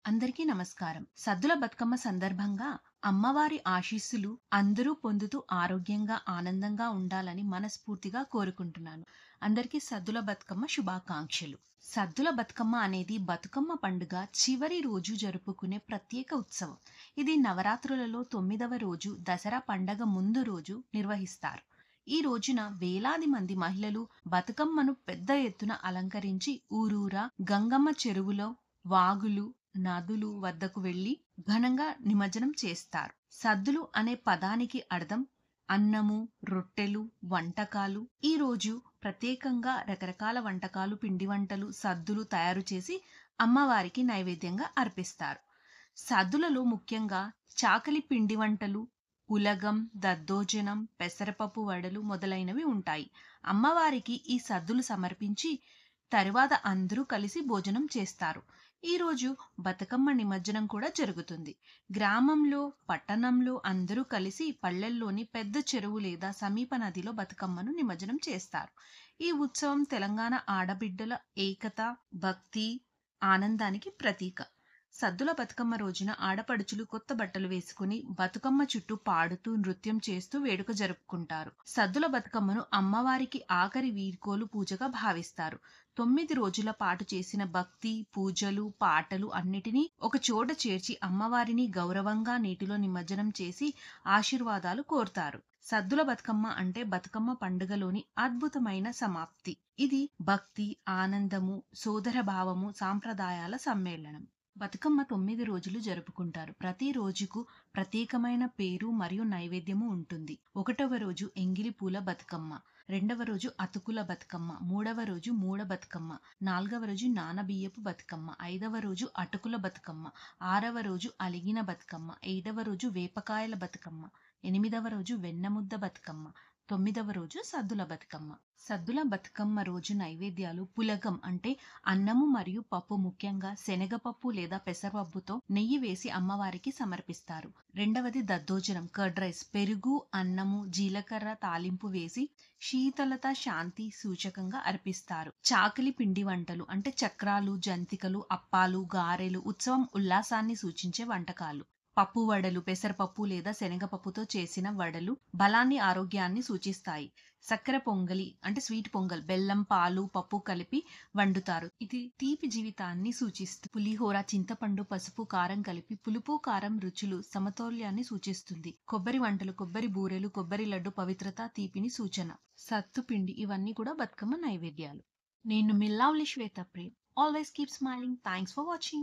అందరికీ నమస్కారం. సద్దుల బతుకమ్మ సందర్భంగా అమ్మవారి ఆశీస్సులు అందరూ పొందుతూ ఆరోగ్యంగా, ఆనందంగా ఉండాలని మనస్ఫూర్తిగా కోరుకుంటున్నాను. అందరికీ సద్దుల బతుకమ్మ శుభాకాంక్షలు. సద్దుల బతుకమ్మ అనేది బతుకమ్మ పండుగ చివరి రోజు జరుపుకునే ప్రత్యేక ఉత్సవం. ఇది నవరాత్రులలో 9వ రోజు దసరా పండగ ముందు రోజు నిర్వహిస్తారు. ఈ రోజున వేలాది మంది మహిళలు బతుకమ్మను పెద్ద ఎత్తున అలంకరించి ఊరూరా గంగమ్మ చెరువులో, వాగులు, నదులు వద్దకు వెళ్లి ఘనంగా నిమజ్జనం చేస్తారు. సద్దులు అనే పదానికి అర్థం అన్నము, రొట్టెలు, వంటకాలు. ఈ రోజు ప్రత్యేకంగా రకరకాల వంటకాలు, పిండి వంటలు, సద్దులు తయారు చేసి అమ్మవారికి నైవేద్యంగా అర్పిస్తారు. సద్దులలో ముఖ్యంగా చాకలి పిండి వంటలు, పులగం, దద్దోజనం, పెసరపప్పు వడలు మొదలైనవి ఉంటాయి. అమ్మవారికి ఈ సద్దులు సమర్పించి తరువాత అందరూ కలిసి భోజనం చేస్తారు. ఈరోజు బతుకమ్మ నిమజ్జనం కూడా జరుగుతుంది. గ్రామంలో, పట్టణంలో అందరూ కలిసి పల్లెల్లోని పెద్ద చెరువు లేదా సమీప నదిలో బతుకమ్మను నిమజ్జనం చేస్తారు. ఈ ఉత్సవం తెలంగాణ ఆడబిడ్డల ఏకత, భక్తి, ఆనందానికి ప్రతీక. సద్దుల బతుకమ్మ రోజున ఆడపడుచులు కొత్త బట్టలు వేసుకుని బతుకమ్మ చుట్టూ పాడుతూ, నృత్యం చేస్తూ వేడుక జరుపుకుంటారు. సద్దుల బతుకమ్మను అమ్మవారికి ఆఖరి వీడ్కోలు పూజగా భావిస్తారు. 9 రోజుల పాటు చేసిన భక్తి, పూజలు, పాటలు అన్నిటినీ ఒక చోట చేర్చి అమ్మవారిని గౌరవంగా నీటిలో నిమజ్జనం చేసి ఆశీర్వాదాలు కోరుతారు. సద్దుల బతుకమ్మ అంటే బతుకమ్మ పండుగలోని అద్భుతమైన సమాప్తి. ఇది భక్తి, ఆనందము, సోదర భావము, సాంప్రదాయాల సమ్మేళనం. బతుకమ్మ 9 రోజులు జరుపుకుంటారు. ప్రతి రోజుకు ప్రత్యేకమైన పేరు మరియు నైవేద్యము ఉంటుంది. 1వ రోజు ఎంగిలి పూల బతుకమ్మ, 2వ రోజు అతుకుల బతుకమ్మ, 3వ రోజు మూడ బతుకమ్మ, 4వ రోజు నానబియ్యపు బతుకమ్మ, 5వ రోజు అటుకుల బతుకమ్మ, 6వ రోజు అలిగిన బతుకమ్మ, 7వ రోజు వేపకాయల బతుకమ్మ, 8వ రోజు వెన్నముద్ద బతుకమ్మ, 9వ రోజు సద్దుల బతుకమ్మ. సద్దుల బతుకమ్మ రోజు నైవేద్యాలు పులగం అంటే అన్నము మరియు పప్పు, ముఖ్యంగా శనగపప్పు లేదా పెసరపప్పుతో నెయ్యి వేసి అమ్మవారికి సమర్పిస్తారు. రెండవది దద్దోజనం, కర్డ్ రైస్, పెరుగు, అన్నము, జీలకర్ర తాలింపు వేసి శీతలత, శాంతి సూచకంగా అర్పిస్తారు. చాకలి పిండి వంటలు అంటే చక్రాలు, జంతికలు, అప్పాలు, గారెలు ఉత్సవం ఉల్లాసాన్ని సూచించే వంటకాలు. పప్పు వడలు, పెసరపప్పు లేదా శనగపప్పుతో చేసిన వడలు బలాన్ని, ఆరోగ్యాన్ని సూచిస్తాయి. చక్కెర పొంగలి అంటే స్వీట్ పొంగల్, బెల్లం, పాలు, పప్పు కలిపి వండుతారు. ఇది తీపి జీవితాన్ని సూచిస్తుంది. పులిహోర, చింతపండు, పసుపు, కారం కలిపి పులుపు, కారం రుచులు సమతౌల్యాన్ని సూచిస్తుంది. కొబ్బరి వంటలు, కొబ్బరి బూరెలు, కొబ్బరి లడ్డు పవిత్రత, తీపిని సూచన. సత్తుపిండి ఇవన్నీ కూడా బతుకమ్మ నైవేద్యాలు. నేను మీ lovely Swetha Prem. Always keep smiling. Thanks for watching.